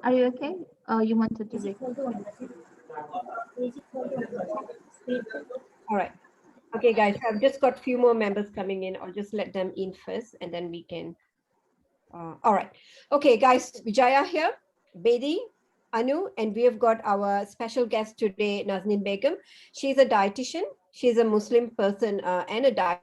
Are you okay? You wanted to read? All right. Okay, guys, I've just got a few more members coming in. I'll just let them in first and then we can. All right. Okay, guys, Vijaya here, Bedi, Anu, and we have got our special guest today, Nazneen Begum. She's a dietitian. She's a Muslim person and a dietitian.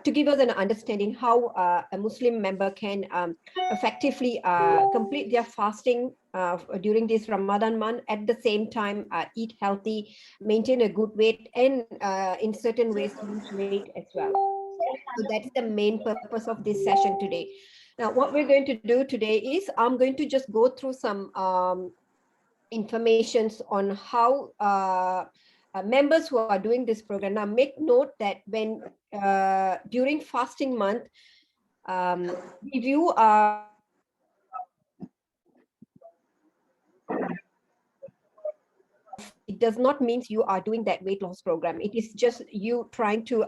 To give us an understanding how a Muslim member can effectively complete their fasting during this Ramadan month, at the same time eat healthy, maintain a good weight, and in certain ways lose weight as well. So that's the main purpose of this session today. Now, what we're going to do today is I'm going to just go through some informations on how members who are doing this program. Now, make note that when during fasting month, if you are it does not mean you are doing that weight loss program. It is just you trying to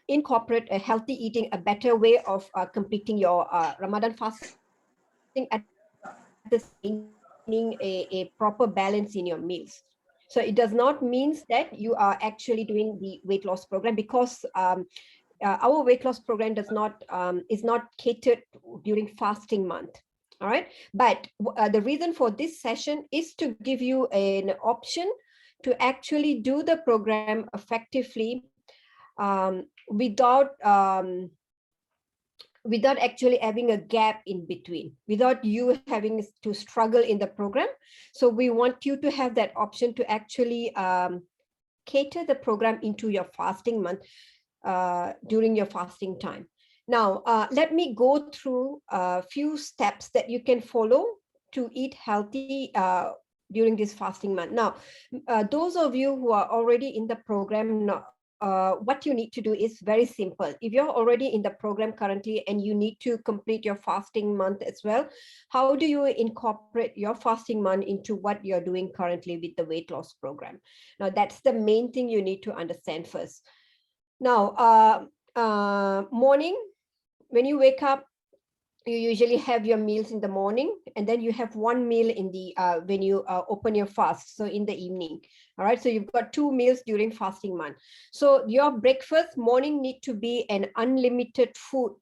incorporate a healthy eating, a better way of completing your Ramadan fasting, at the same time maintaining a proper balance in your meals. So it does not mean that you are actually doing the weight loss program, because our weight loss program is not catered during fasting month. All right, but the reason for this session is to give you an option to actually do the program effectively, without actually having a gap in between, without you having to struggle in the program. So we want you to have that option to actually cater the program into your fasting month during your fasting time. Now, let me go through a few steps that you can follow to eat healthy during this fasting month. Now, those of you who are already in the program, what you need to do is very simple. If you're already in the program currently and you need to complete your fasting month as well, how do you incorporate your fasting month into what you're doing currently with the weight loss program? Now, that's the main thing you need to understand first. Now, morning, when you wake up, you usually have your meals in the morning, and then you have one meal in the when you open your fast, so in the evening. All right, so you've got two meals during fasting month. So your breakfast morning need to be an unlimited food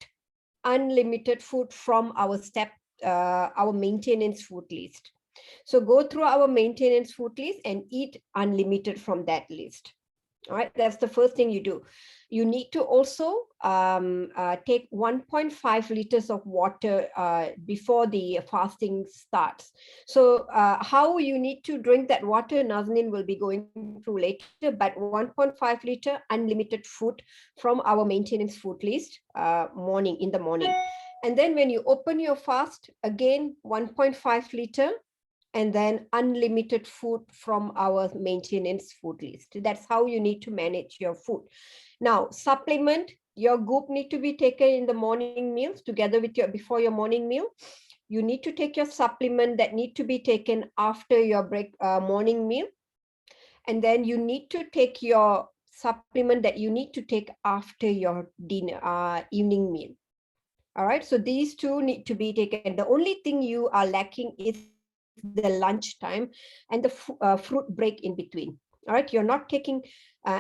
from our maintenance food list. So go through our maintenance food list and eat unlimited from that list. All right, that's the first thing you do. You need to also take 1.5 liters of water before the fasting starts. So how you need to drink that water, Nazneen will be going through later, but 1.5 liter unlimited food from our maintenance food list in the morning. And then when you open your fast, again 1.5 liter, and then unlimited food from our maintenance food list. That's how you need to manage your food. Now, supplement, your goop need to be taken in the morning meals together with before your morning meal. You need to take your supplement that need to be taken after your morning meal. And then you need to take your supplement that you need to take after your evening meal. All right, so these two need to be taken. The only thing you are lacking is the lunchtime and the fruit break in between. All right, you're not taking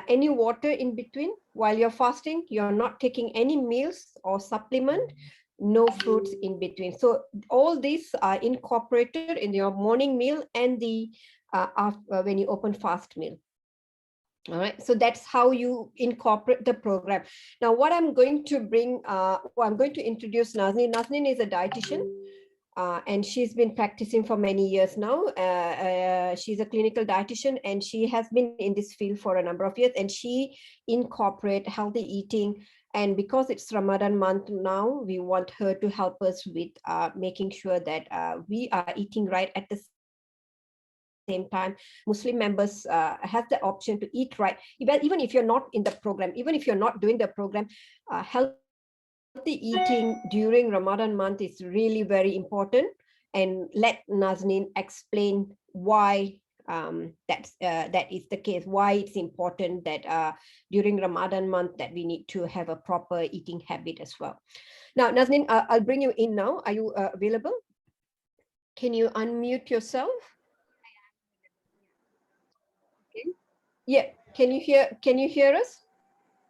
any water in between while you're fasting. You're not taking any meals or supplement, no fruits in between. So all these are incorporated in your morning meal and the when you open fast meal. All right, so that's how you incorporate the program. Now, what I'm going to I'm going to introduce Nazneen. Nazneen is a dietitian, and she's been practicing for many years now. She's a clinical dietitian, and she has been in this field for a number of years, and she incorporate healthy eating. And because it's Ramadan month now, we want her to help us with making sure that we are eating right. At the same time, Muslim members have the option to eat right. Even if you're not in the program, even if you're not doing the program, healthy eating during Ramadan month is really very important. And let Nazneen explain why that is the case. Why it's important that during Ramadan month that we need to have a proper eating habit as well. Now, Nazneen, I'll bring you in now. Are you available? Can you unmute yourself? Okay. Yeah. Can you hear us?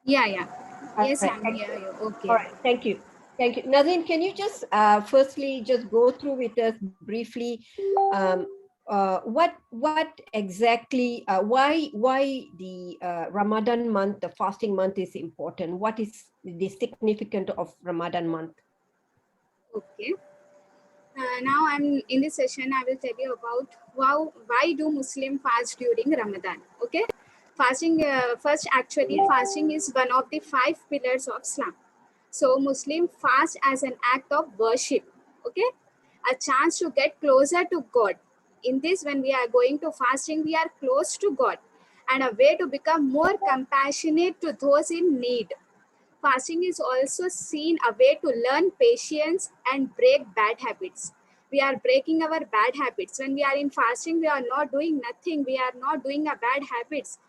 Yeah. Yes, Right, I'm here. Okay. All right. Thank you. Thank you. Nazneen, can you just firstly just go through with us briefly what exactly why the Ramadan month, the fasting month, is important? What is the significance of Ramadan month? Okay. Now I'm in this session. I will tell you about why do Muslim fast during Ramadan. Okay. Fasting. First, actually, fasting is one of the 5 pillars of Islam. So Muslim fast as an act of worship. Okay, a chance to get closer to God. In this, when we are going to fasting, we are close to God, and a way to become more compassionate to those in need. Fasting is also seen a way to learn patience and break bad habits. We are breaking our bad habits. When we are in fasting, we are not doing nothing. We are not doing a bad habits.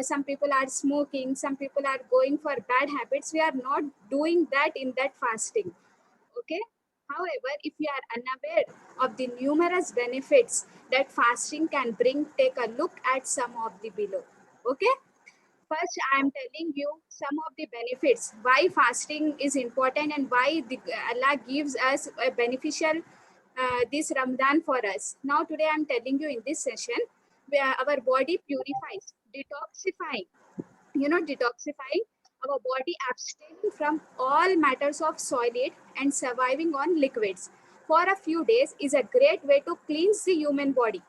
Some people are smoking. Some people are going for bad habits. We are not doing that in that fasting. Okay. However, if you are unaware of the numerous benefits that fasting can bring, take a look at some of the below. Okay. First, I am telling you some of the benefits, why fasting is important and why Allah gives us a beneficial this Ramadan for us. Now, today I am telling you in this session, where our body purifies, detoxifying. Detoxifying our body, abstaining from all matters of solid and surviving on liquids for a few days is a great way to cleanse the human body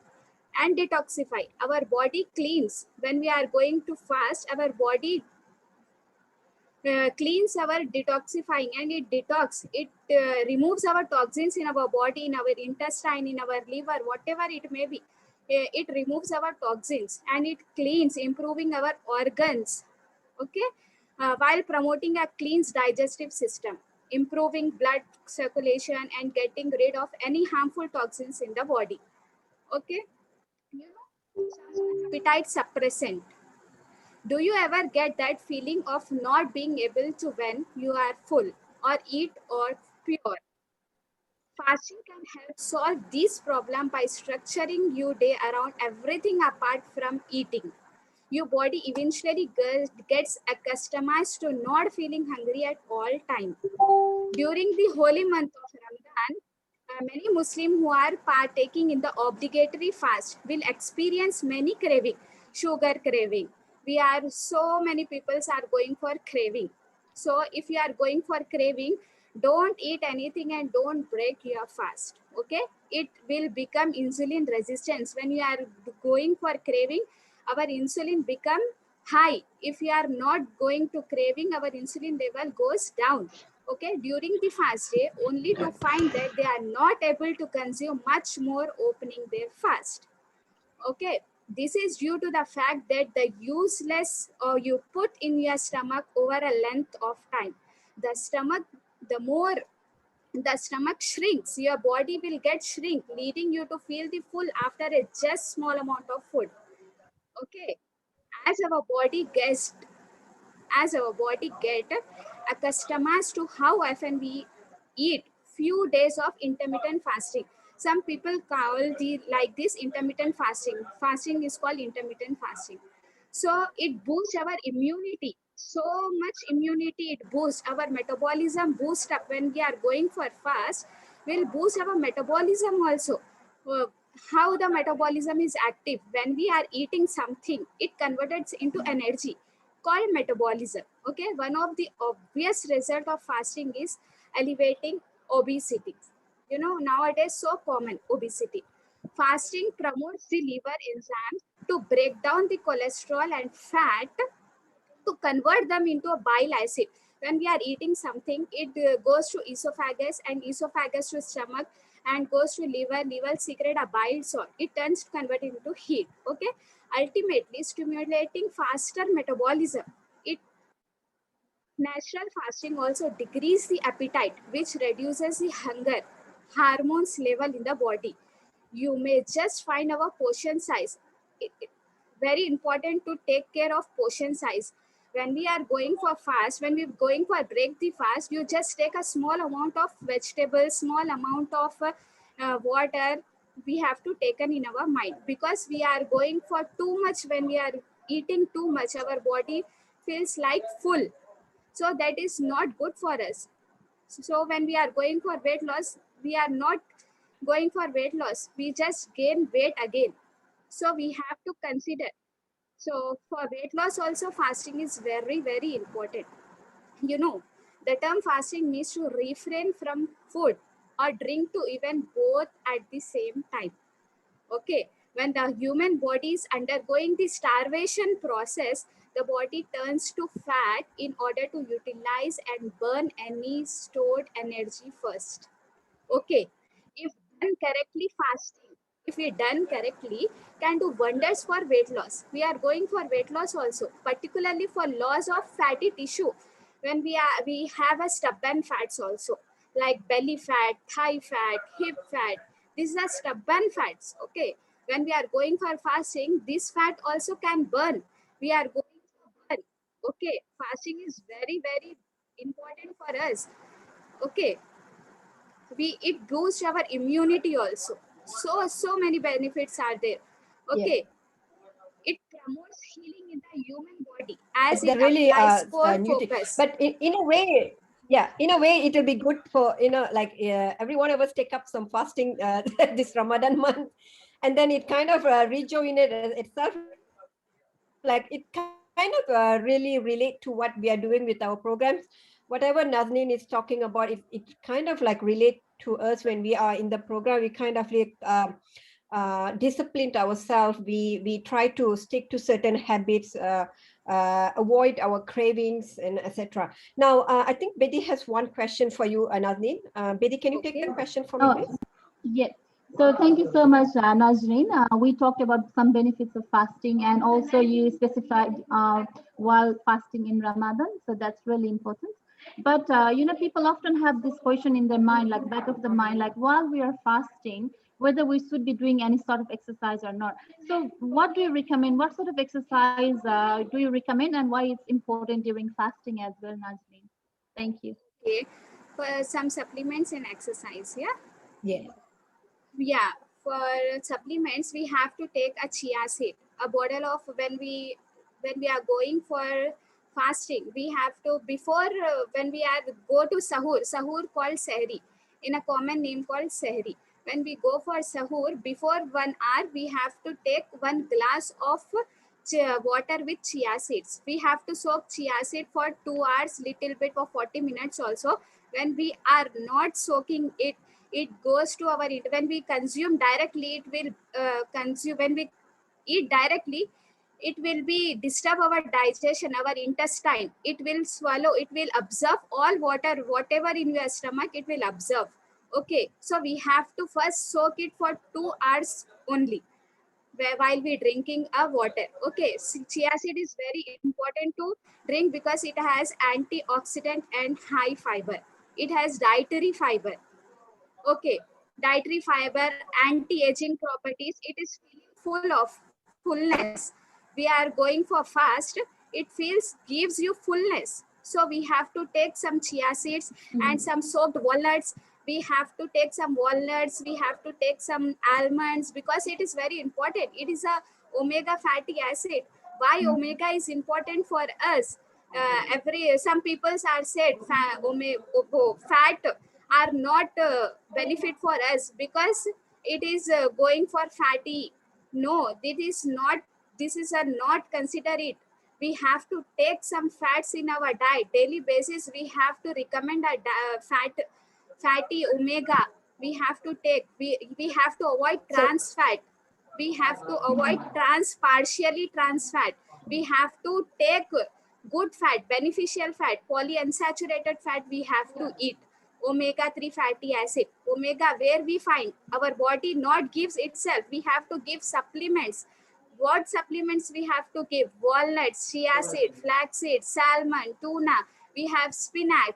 and detoxify. Our body cleans when we are going to fast. Our body cleans our detoxifying, and it detox. It removes our toxins in our body, in our intestine, in our liver, whatever it may be. It removes our toxins and it cleans, improving our organs. Okay, while promoting a clean digestive system, improving blood circulation, and getting rid of any harmful toxins in the body. Okay. Appetite suppressant. Do you ever get that feeling of not being able to when you are full or eat or pure? Fasting can help solve this problem by structuring your day around everything apart from eating. Your body eventually gets accustomed to not feeling hungry at all time. During the holy month of Ramadan, many Muslims who are partaking in the obligatory fast will experience many craving, sugar craving. We are so many people are going for craving. So if you are going for craving, don't eat anything and don't break your fast. Okay, it will become insulin resistance. When you are going for craving, our insulin become high. If you are not going to craving, our insulin level goes down. Okay, during the fast day, only to find that they are not able to consume much more opening their fast. Okay, this is due to the fact that the useless or you put in your stomach over a length of time. The stomach, the more the stomach shrinks, your body will get shrink, leading you to feel the full after a just small amount of food. Okay, as our body gets accustomed to how often we eat, few days of intermittent fasting. Some people call like this intermittent fasting. Fasting is called intermittent fasting. So it boosts our immunity. So much immunity it boosts. Our metabolism boost up when we are going for fast. Will boost our metabolism also. Uh, how the metabolism is active when we are eating something, it converts into energy called metabolism. Okay, one of the obvious result of fasting is elevating obesity. Nowadays so common obesity. Fasting promotes the liver enzymes to break down the cholesterol and fat to convert them into a bile acid. When we are eating something, it goes to esophagus and esophagus to stomach and goes to liver. Liver secrete a bile salt. It turns to convert into heat. Okay, ultimately stimulating faster metabolism. It Natural fasting also decreases the appetite, which reduces the hunger hormones level in the body. You may just find our portion size very important to take care of portion size. When we are going for fast, when we're going for break the fast, you just take a small amount of vegetables, small amount of water. We have to take in our mind, because we are going for too much. When we are eating too much, our body feels like full, so that is not good for us. So when we are going for weight loss, we are not going for weight loss, we just gain weight again. So we have to consider. So for weight loss also, fasting is very, very important. You know, the term fasting means to refrain from food or drink, to even both at the same time. Okay, when the human body is undergoing the starvation process, the body turns to fat in order to utilize and burn any stored energy first. Okay, if done correctly, fasting, if we done correctly, can do wonders for weight loss. We are going for weight loss also, particularly for loss of fatty tissue. When we have a stubborn fats also, like belly fat, thigh fat, hip fat. These are stubborn fats. Okay, when we are going for fasting, this fat also can burn. We are going to burn. Okay, fasting is very, very important for us. Okay, it boosts our immunity also. So many benefits are there. Yes. Okay, it promotes healing in the human body as it They're really applies core nutri. focus. But in a way, yeah, in a way, it'll be good for, like every one of us take up some fasting this Ramadan month, and then it kind of rejuvenate itself. Like it kind of really relate to what we are doing with our programs. Whatever Nazneen is talking about, it kind of like relate to us when we are in the program. We kind of like disciplined ourselves. We try to stick to certain habits, avoid our cravings, and etc. Now, I think Betty has one question for you, Nazneen. Betty, can you take Okay. the question for me, Oh, please? yes. So thank you so much, Nazreen. We talked about some benefits of fasting, and also you specified while fasting in Ramadan. So that's really important. But people often have this question in their mind, like back of the mind, like while we are fasting, whether we should be doing any sort of exercise or not. So what do you recommend? What sort of exercise do you recommend, and why it's important during fasting as well, Nazreen? Thank you. Okay, for some supplements and exercise. Yeah. Yes. Yeah, for supplements we have to take a chia seed, a bottle of, when we are going for fasting, we have to, before when we are go to sahur called sehri, in a common name called sehri. When we go for sahur, before 1 hour we have to take 1 glass of water with chia seeds. We have to soak chia seed for 2 hours, little bit for 40 minutes also. When we are not soaking it, it goes to our, when we consume directly, it will consume, when we eat directly, it will be disturb our digestion, our intestine. It will swallow, it will absorb all water, whatever in your stomach, it will absorb. Okay, so we have to first soak it for 2 hours only, while we drinking a water. Okay, chia seed is very important to drink because it has antioxidant and high fiber. It has dietary fiber. Okay, dietary fiber, anti-aging properties. It is feeling full of fullness. We are going for fast, it feels, gives you fullness. So we have to take some chia seeds and some soaked walnuts. We have to take some walnuts, we have to take some almonds, because it is very important. It is a omega fatty acid. Why omega is important for us? Every Some people are said fat are not benefit for us because it is going for fatty. No, this is not, this is a not consider it. We have to take some fats in our diet daily basis. We have to recommend a fatty omega. We have to take, we have to avoid trans fat. We have to avoid partially trans fat. We have to take good fat, beneficial fat, polyunsaturated fat. We have to eat omega-3 fatty acid. Omega, where we find, our body not gives itself, we have to give supplements. What supplements we have to give? Walnuts, chia seed, flaxseed, salmon, tuna. We have spinach.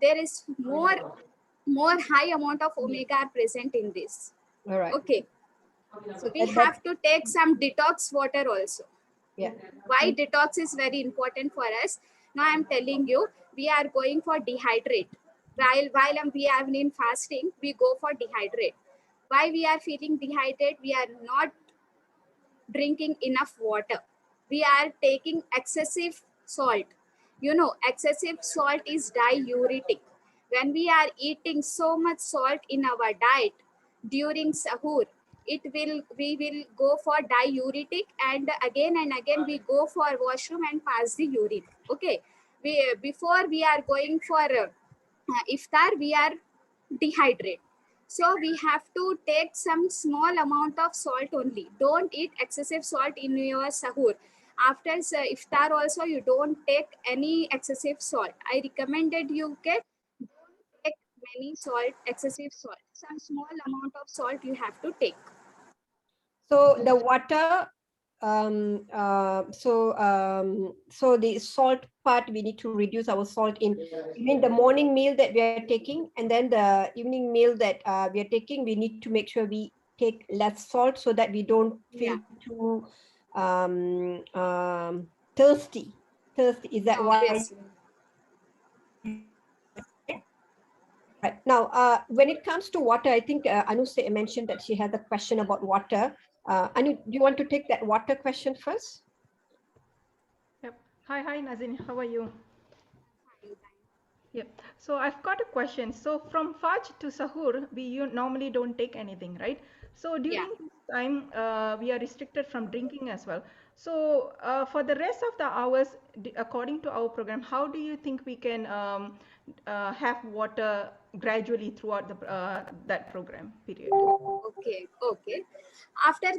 There is more high amount of omega present in this. All right. Okay. So we And that- have to take some detox water also. yeah. Why detox is very important for us? Now I'm telling you, we are going for dehydrate. We are in fasting, we go for dehydrate. Why we are feeling dehydrated? We are not drinking enough water. We are taking excessive salt. You know, excessive salt is diuretic. When we are eating so much salt in our diet during sahur, we will go for diuretic, and again we go for washroom and pass the urine. Okay, before we are going for iftar, we are dehydrated. So we have to take some small amount of salt only. Don't eat excessive salt in your sahur. After iftar also, you don't take any excessive salt. I recommended you don't take many salt, excessive salt. Some small amount of salt you have to take. So the water, so the salt part, we need to reduce our salt in, you mean the morning meal that we are taking, and then the evening meal that we are taking, we need to make sure we take less salt so that we don't feel too thirsty. Is that why? Obviously. Right. Now, when it comes to water, I think Anu mentioned that she had a question about water. Anu, do you want to take that water question first? Yep. Hi, Nazin. How are you? Yep. So I've got a question. So from Fajr to Sahur, we normally don't take anything, right? So during this time, we are restricted from drinking as well. So for the rest of the hours, according to our program, how do you think we can have water gradually throughout the that program period? Okay. After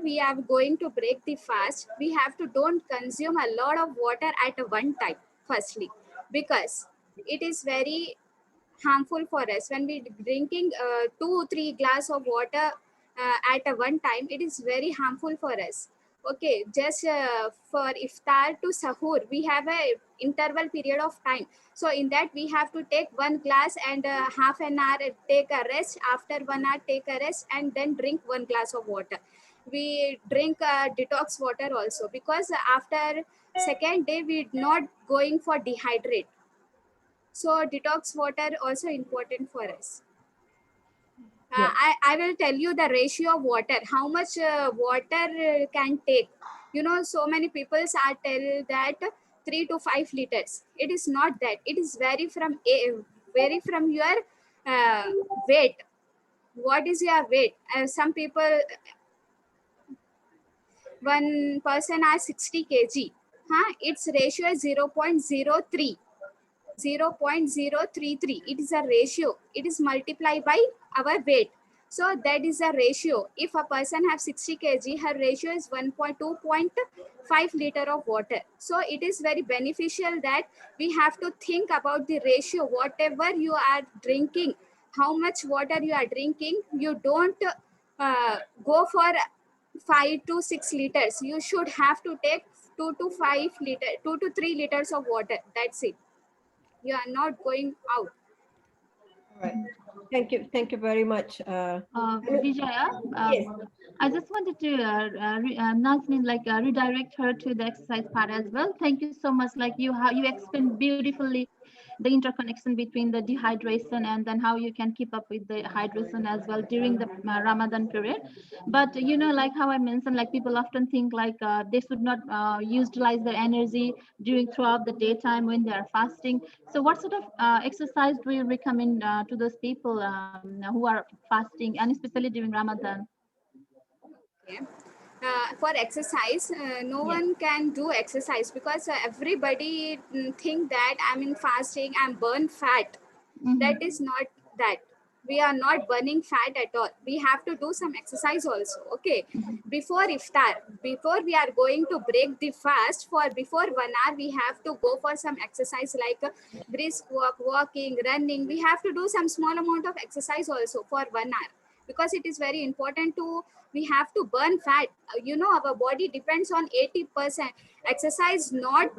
we are going to break the fast, we have to don't consume a lot of water at one time, firstly, because it is very harmful for us. When we drinking 2-3 glass of water at a one time, it is very harmful for us. Okay, just for iftar to sahur, we have a interval period of time. So in that we have to take one glass and half an hour take a rest. After 1 hour take a rest and then drink one glass of water. We drink detox water also, because after second day we not going for dehydrate. So detox water also important for us. Yeah. I will tell you the ratio of water, how much water can take. You know, so many people are tell that 3 to 5 liters. It is not that. It is vary from your weight. What is your weight? Some people, one person are 60 kg. Its ratio is 0.03. 0.033. It is a ratio. It is multiplied by our weight. So that is a ratio. If a person have 60 kg, her ratio is 2.5 liter of water. So it is very beneficial that we have to think about the ratio. Whatever you are drinking, how much water you are drinking, you don't go for 5 to 6 liters. You should have to take 2 to 3 liters of water. That's it. You are not going out. All right. Thank you very much. Vijaya, Yes. I just wanted to Nazneen, redirect her to the exercise part as well. Thank you so much. Like you explained beautifully the interconnection between the dehydration and then how you can keep up with the hydration as well during the Ramadan period. But you know, like how I mentioned, like people often think like they should not utilize their energy throughout the daytime when they are fasting. So what sort of exercise do you recommend to those people who are fasting, and especially during Ramadan? Okay. For exercise, no Yes. one can do exercise, because everybody think that I'm in fasting, I'm burn fat. That is not that. We are not burning fat at all. We have to do some exercise also. Okay. Before iftar, before we are going to break the fast, for before 1 hour, we have to go for some exercise like brisk walk, walking, running. We have to do some small amount of exercise also for 1 hour, because it is very important to, we have to burn fat. You know, our body depends on 80%. Exercise not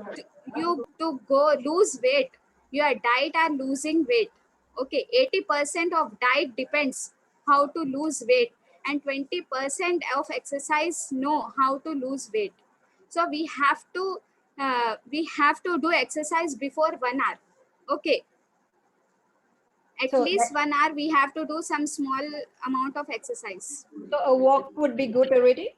you to go lose weight. Your diet are losing weight. Okay, 80% of diet depends how to lose weight. and 20% of exercise know how to lose weight. So we have to do exercise before 1 hour. Okay. At So least 1 hour we have to do some small amount of exercise. So a walk would be good already?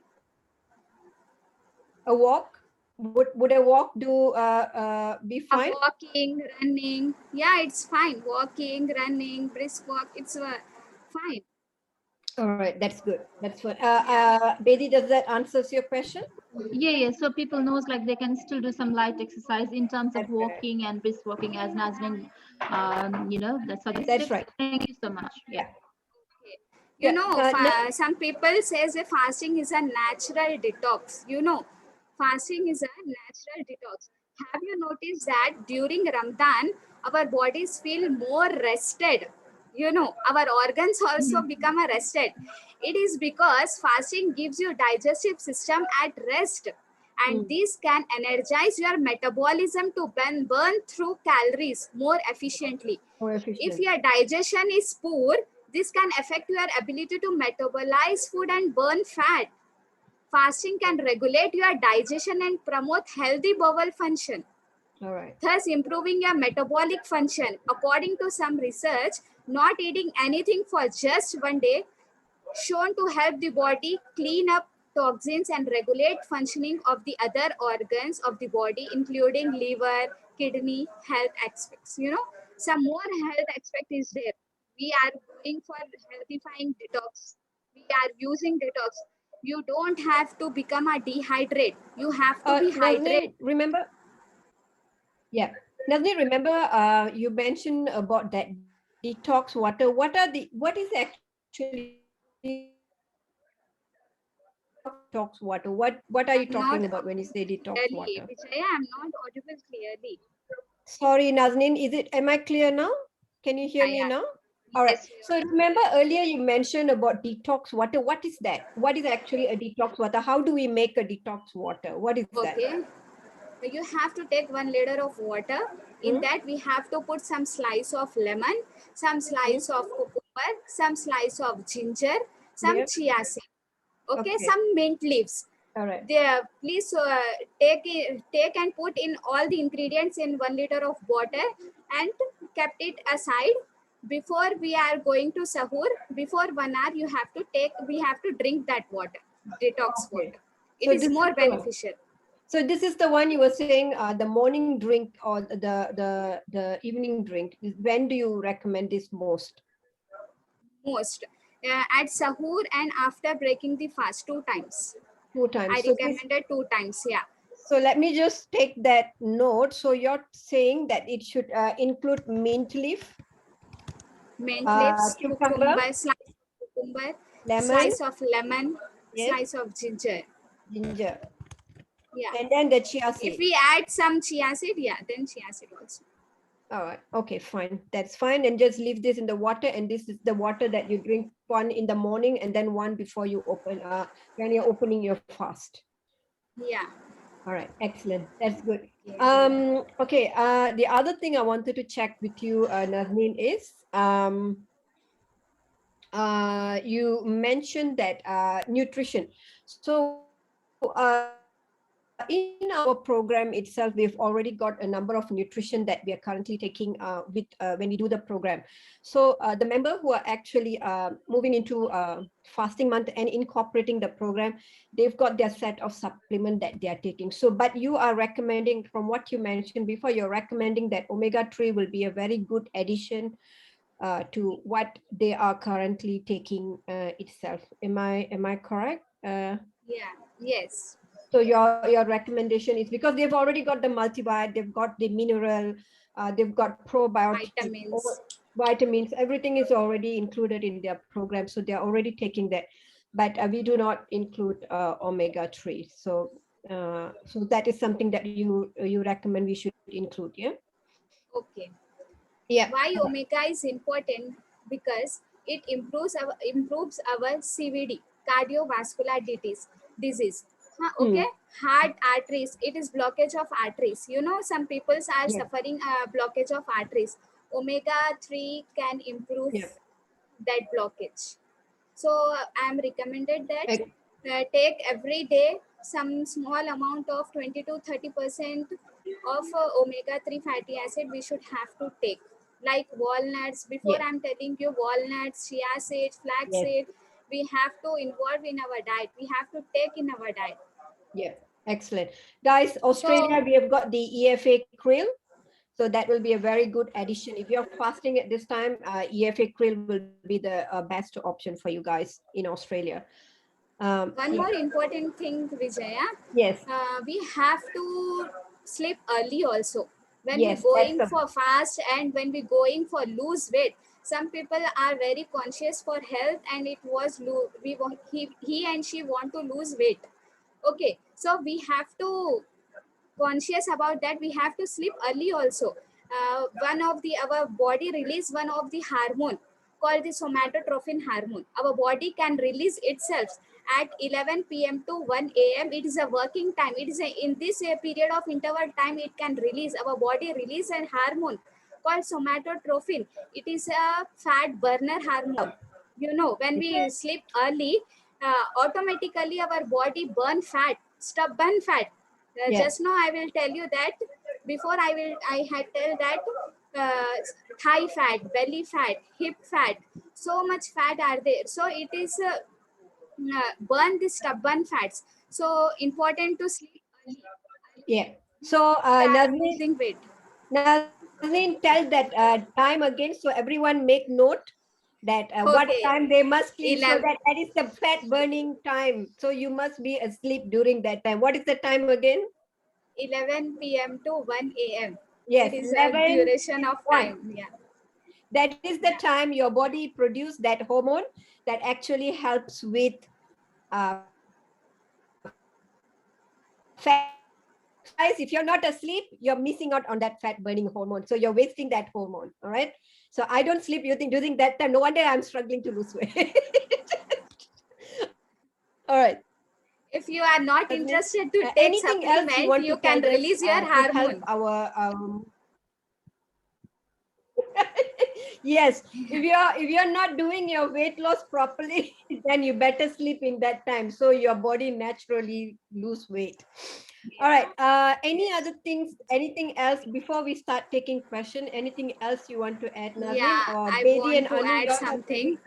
A walk? Would a walk be fine? Walking, running, yeah, it's fine. Walking, running, brisk walk, it's fine. All right, that's good. That's what. Bedi, does that answers your question? Yeah. So people knows like they can still do some light exercise in terms of That's right. walking and brisk walking, as Nazneen, That's right. Thank you so much. Yeah. You Yeah, know, some people says that fasting is a natural detox. You know, fasting is a natural detox. Have you noticed that during Ramadan, our bodies feel more rested? You know, our organs also become rested. It is because fasting gives your digestive system at rest. And this can energize your metabolism to burn through calories more efficiently. more efficient. If your digestion is poor, this can affect your ability to metabolize food and burn fat. Fasting can regulate your digestion and promote healthy bowel function, All right. thus improving your metabolic function. According to some research, not eating anything for just 1 day shown to help the body clean up toxins and regulate functioning of the other organs of the body, including liver, kidney, health aspects. You know, some more health aspect is there. We are going for healthifying detox. We are using detox. You don't have to become a dehydrate. You have to be hydrated. Nazneen, remember? Yeah. Nazneen, remember you mentioned about that detox water. What is actually detox water? What are you talking about when you say detox Clearly, water? Vijaya, I'm not audible clearly. Sorry, Nazneen, am I clear now? Can you hear me Yeah. now? All right. Yes, So remember earlier you mentioned about detox water. What is that? What is actually a detox water? How do we make a detox water? What is that? okay. You have to take 1 liter of water. In that we have to put some slice of lemon, some slice of cucumber, some slice of ginger, some Yeah. chia seed, okay, Okay. some mint leaves. All right. There, please take and put in all the ingredients in 1 liter of water and kept it aside. Before we are going to sahur, before 1 hour, we have to drink that water, detox Okay. water. So It is this more is the one. beneficial. So this is the one you were saying, the morning drink or the evening drink. When do you recommend this most? Most at sahur and after breaking the fast 2 times. 2 times. I So recommended 2 times. Yeah. So let me just take that note. So you're saying that it should include mint leaf, Mint leaves, cucumber, slice of cucumber, lemon, slice of lemon, yes, slice of ginger. ginger, Yeah. and then the chia If seed. we add some chia seed, yeah, then chia seed also. All right. Okay, fine. That's fine. And just leave this in the water. And this is the water that you drink, one in the morning and then one before you open, when you're opening your fast. Yeah. All right. Excellent. That's good. Yeah. Okay. The other thing I wanted to check with you, Nazneen, is you mentioned that nutrition. So in our program itself, we've already got a number of nutrition that we are currently taking when we do the program. So the member who are actually moving into fasting month and incorporating the program, they've got their set of supplement that they are taking. So, but you are recommending, from what you mentioned before, you're recommending that omega-3 will be a very good addition to what they are currently taking itself. Am I correct? Yeah. Yes. So your recommendation is because they've already got the multivit, they've got the mineral, they've got probiotics, vitamins, everything is already included in their program. So they're already taking that, but we do not include omega-3. So so that is something that you recommend we should include, yeah? Okay. Yeah. Why omega is important? Because it improves our CVD, cardiovascular disease. Okay, heart arteries. It is blockage of arteries. You know, some people are suffering blockage of arteries. Omega-3 can improve that blockage. So I'm recommended that take every day some small amount of 20 to 30% of omega-3 fatty acid we should have to take, like walnuts. Before Yes. I'm telling you, walnuts, chia seeds, flax Yes. seed, we have to involve in our diet. We have to take in our diet. Yeah, excellent. Guys, Australia, we have got the EFA krill. So that will be a very good addition. If you're fasting at this time, EFA krill will be the best option for you guys in Australia. One yeah. more important thing, Vijaya. Yes. We have to sleep early also. When Yes, we're that's going for fast and when we're going for lose weight, some people are very conscious for health and it was he and she want to lose weight. Okay, so we have to conscious about that. We have to sleep early also. One of the our body release one of the hormone called the somatotropin hormone. Our body can release itself at 11 p.m. to 1 a.m. It is a working time. It is in this period of interval time it can release. Our body release an hormone called somatotropin. It is a fat burner hormone. You know, when we sleep early, automatically our body burn fat, stubborn fat. Yes. Just now I will tell you that before I had tell that thigh fat, belly fat, hip fat, so much fat are there. So it is burn the stubborn fats. So important to sleep early. Yeah. So Losing weight. Nazreen, tell that time again, so everyone make note that what Okay. time they must sleep, so 11. that is the fat burning time. So you must be asleep during that time. What is the time again? 11 p.m. to 1 a.m. Yes, It is 11 a duration of 1. time. Yeah. That is the time your body produce that hormone that actually helps with fat. So guys, if you're not asleep, you're missing out on that fat burning hormone. So you're wasting that hormone. All right. So I don't sleep during that time. No wonder I'm struggling to lose weight. All right. If you are not interested to take Anything else you supplement, want you to can tell us release your to help hormone. our yes, if you're not doing your weight loss properly, then you better sleep in that time so your body naturally lose weight. All right. Any other things, anything else before we start taking question? Anything else you want to add, Nazreen? Yeah, Or I Bedi want and to Anu, add you all have something.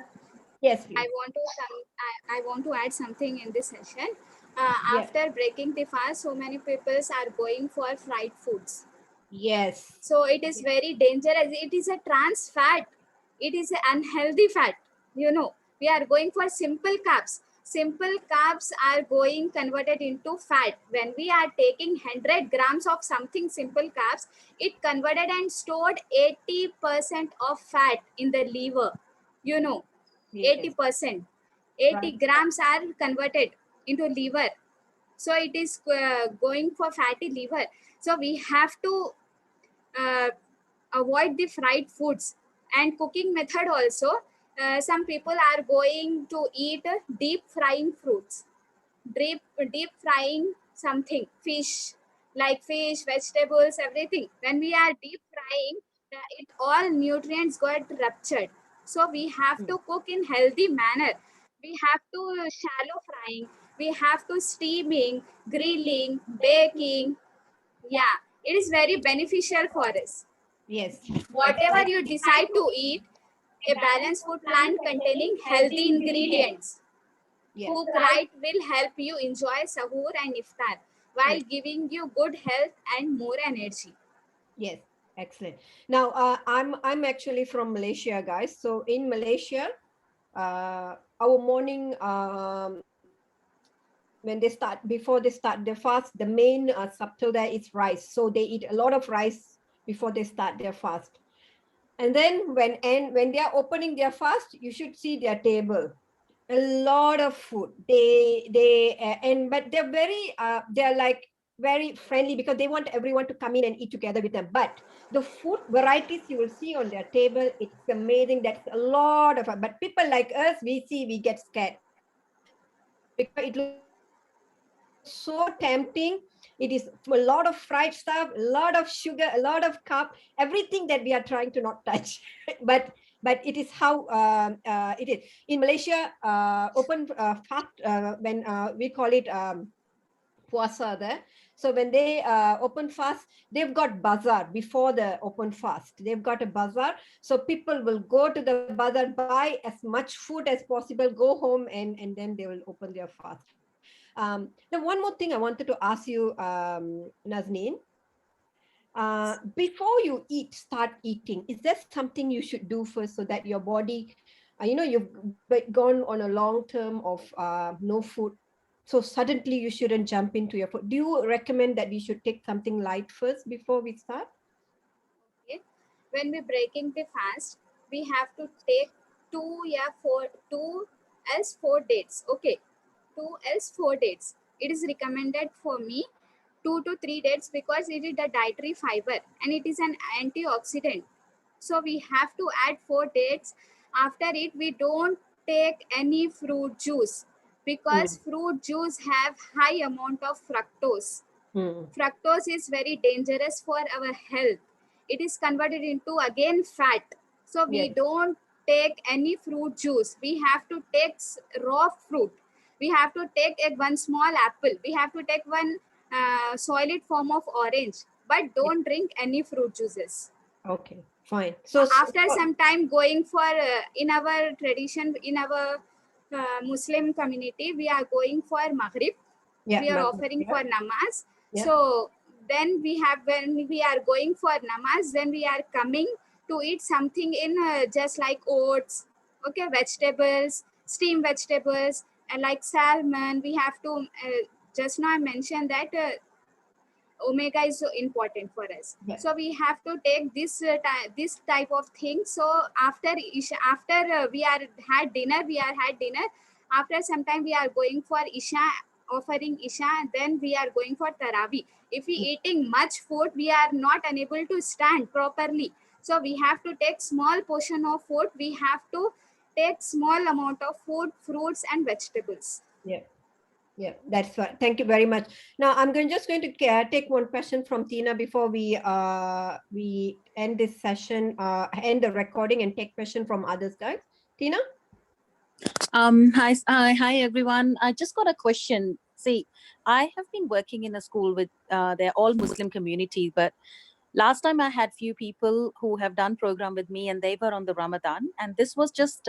Yes, please. I want to add something in this session. Yeah. After breaking the fast, so many people are going for fried foods. Yes. So it is very dangerous. It is a trans fat. It is an unhealthy fat. You know, we are going for simple carbs. Simple carbs are going converted into fat. When we are taking 100 grams of something simple carbs, it converted and stored 80% of fat in the liver. You know, Yes. 80%. 80 Right. grams are converted into liver. So it is going for fatty liver. So we have to avoid the fried foods and cooking method also. Some people are going to eat deep frying fruits, deep frying something, fish, like fish, vegetables, everything. When we are deep frying, it all nutrients got ruptured. So we have to cook in healthy manner. We have to shallow frying. We have to steaming, grilling, baking. Yeah, it is very beneficial for us. Yes. Whatever you decide to eat, a balanced food plan containing healthy ingredients. Yeah. Cook right will help you enjoy sahur and iftar while giving you good health and more energy. Yes, excellent. Now, I'm actually from Malaysia, guys. So in Malaysia, our morning when they start, before they start their fast, the main subtle there is rice. So they eat a lot of rice before they start their fast. And then when they are opening their fast, you should see their table. A lot of food. But they're like very friendly because they want everyone to come in and eat together with them. But the food varieties you will see on their table, it's amazing. That's a lot of fun. But people like us, we get scared because it looks so tempting. It is a lot of fried stuff, a lot of sugar, a lot of carb, everything that we are trying to not touch. But but it is how it is. In Malaysia, open fast, when we call it puasa there. So when they open fast, they've got bazaar before the open fast. They've got a bazaar. So people will go to the bazaar, buy as much food as possible, go home, and then they will open their fast. Then one more thing I wanted to ask you, Nazneen. Before you start eating, is there something you should do first so that your body, you've gone on a long term of no food, so suddenly you shouldn't jump into your food? Do you recommend that we should take something light first before we start? Okay. When we're breaking the fast, we have to take 2 else 4 dates. Okay, 2 else 4 dates. It is recommended for me 2 to 3 dates because it is the dietary fiber and it is an antioxidant. So we have to add 4 dates. After it, we don't take any fruit juice because fruit juice have high amount of fructose. Fructose is very dangerous for our health. It is converted into again fat. So we don't take any fruit juice. We have to take raw fruit. We have to take one small apple. We have to take one solid form of orange, but don't drink any fruit juices. Okay, fine. So after some time going for in our tradition, in our Muslim community, we are going for Maghrib. We are offering for namaz. So then when we are going for namaz, then we are coming to eat something in just like oats, okay, vegetables, steamed vegetables, and like salmon. We have to just now I mentioned that omega is so important for us. So we have to take this this type of thing. So after Isha, after we are had dinner, after some time we are going for Isha, offering Isha, then we are going for Taraweeh. If we eating much food, we are not unable to stand properly. So we have to take small portion of food. We have to take small amount of food, fruits and vegetables. Yeah, that's right. Thank you very much. Now I'm just going to take one question from Tina before we end this session, end the recording, and take question from others, guys. Tina? Hi everyone. I just got a question. See, I have been working in a school with they're all Muslim community, but last time I had few people who have done program with me and they were on the Ramadan, and this was just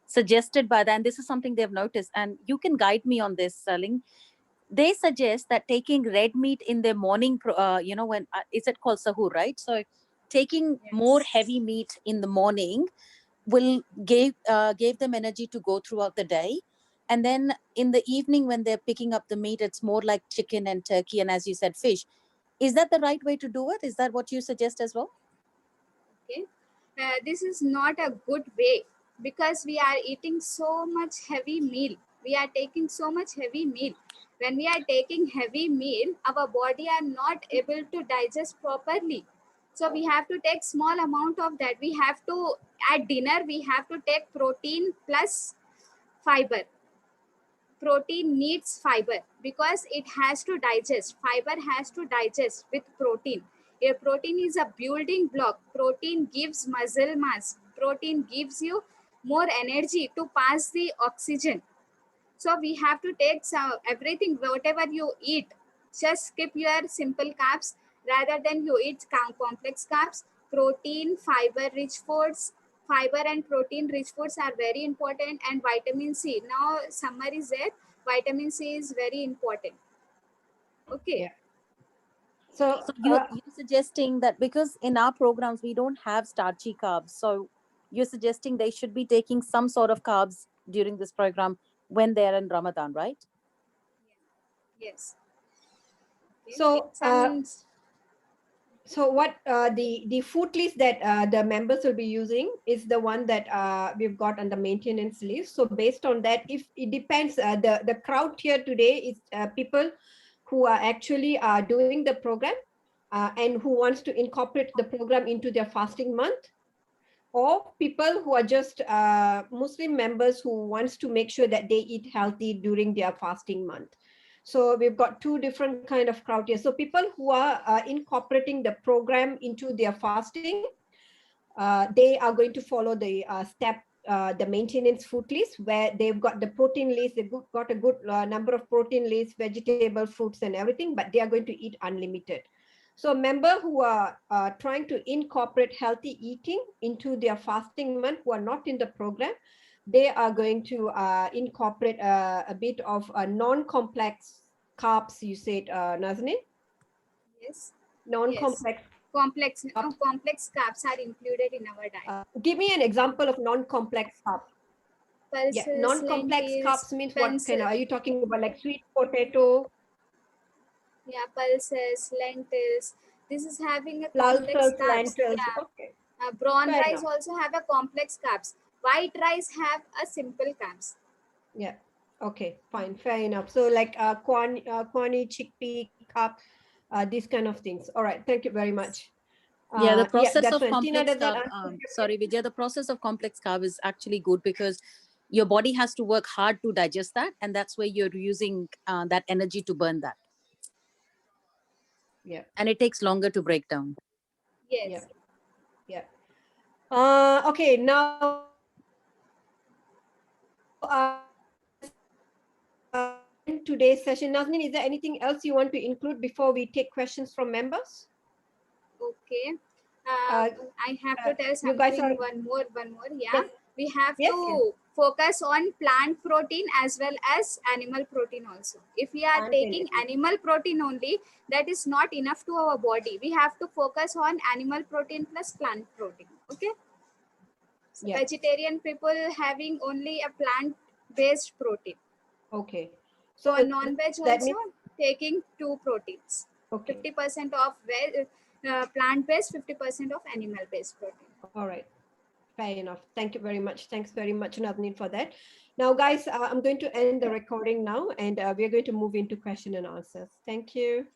suggested by them. This is something they've noticed, and you can guide me on this, Ling. They suggest that taking red meat in their morning, when is it called sahur, right? So taking more heavy meat in the morning will gave them energy to go throughout the day, and then in the evening when they're picking up the meat, it's more like chicken and turkey, and as you said, fish. Is that the right way to do it? Is that what you suggest as well? Okay, this is not a good way because we are eating so much heavy meal. We are taking so much heavy meal. When we are taking heavy meal, our body are not able to digest properly. So we have to take small amount of that. We have to, at dinner, we have to take protein plus fiber. Protein needs fiber because it has to digest. Fiber has to digest with protein. A protein is a building block. Protein gives muscle mass. Protein gives you more energy to pass the oxygen. So we have to take everything, whatever you eat, just skip your simple carbs rather than you eat complex carbs. Protein, fiber rich foods, fiber and protein rich foods are very important, and vitamin C. Now summer is there, vitamin C is very important. Okay. Yeah. So you're suggesting that because in our programs we don't have starchy carbs, so you're suggesting they should be taking some sort of carbs during this program when they're in Ramadan, right? Yes. Okay. So what the food list that the members will be using is the one that we've got on the maintenance list. So based on that, if it depends, the crowd here today is people who are actually doing the program and who wants to incorporate the program into their fasting month, or people who are just Muslim members who wants to make sure that they eat healthy during their fasting month. So we've got two different kind of crowd here. So people who are incorporating the program into their fasting, they are going to follow the the maintenance food list, where they've got the protein list, they've got a good number of protein lists, vegetable, fruits and everything, but they are going to eat unlimited. So member who are trying to incorporate healthy eating into their fasting month, who are not in the program, they are going to incorporate a bit of non-complex carbs, you said, Nazneen? Yes. Non-complex. Complex carbs are included in our diet. Give me an example of non-complex carbs. Pulses, Yeah, non-complex lentils, carbs means what pulses, kind of, are you talking about like sweet potato? yeah, pulses, lentils. This is having a Pulses, complex carbs. lentils. Yeah. Okay. Brown Fair rice enough. also have a complex carbs. White rice have a simple carbs. Yeah. Okay, fine, fair enough. So like corn, chickpea, cup, these kind of things. All right, thank you very much. Yeah, the process that's of fine. Tina, complex does that carb, answer your sorry, Vijay, the process of complex carb is actually good because your body has to work hard to digest that. And that's where you're using that energy to burn that. Yeah. And it takes longer to break down. Yes. Yeah. Okay, now in today's session, Nazneen, is there anything else you want to include before we take questions from members? Okay. I have to tell you guys something. are- One more. Yeah. Yes. We have Yes, to focus on plant protein as well as animal protein also. If we are Plant taking and- animal protein only, that is not enough to our body. We have to focus on animal protein plus plant protein. Okay. So Yeah. vegetarian people having only a plant-based protein. Okay. So non-veg that also taking 2 proteins. Okay. 50% of plant-based, 50% of animal-based protein. All right. Fair enough. Thank you very much. Thanks very much, Nazneen, for that. Now, guys, I'm going to end the recording now, and we're going to move into question and answers. Thank you.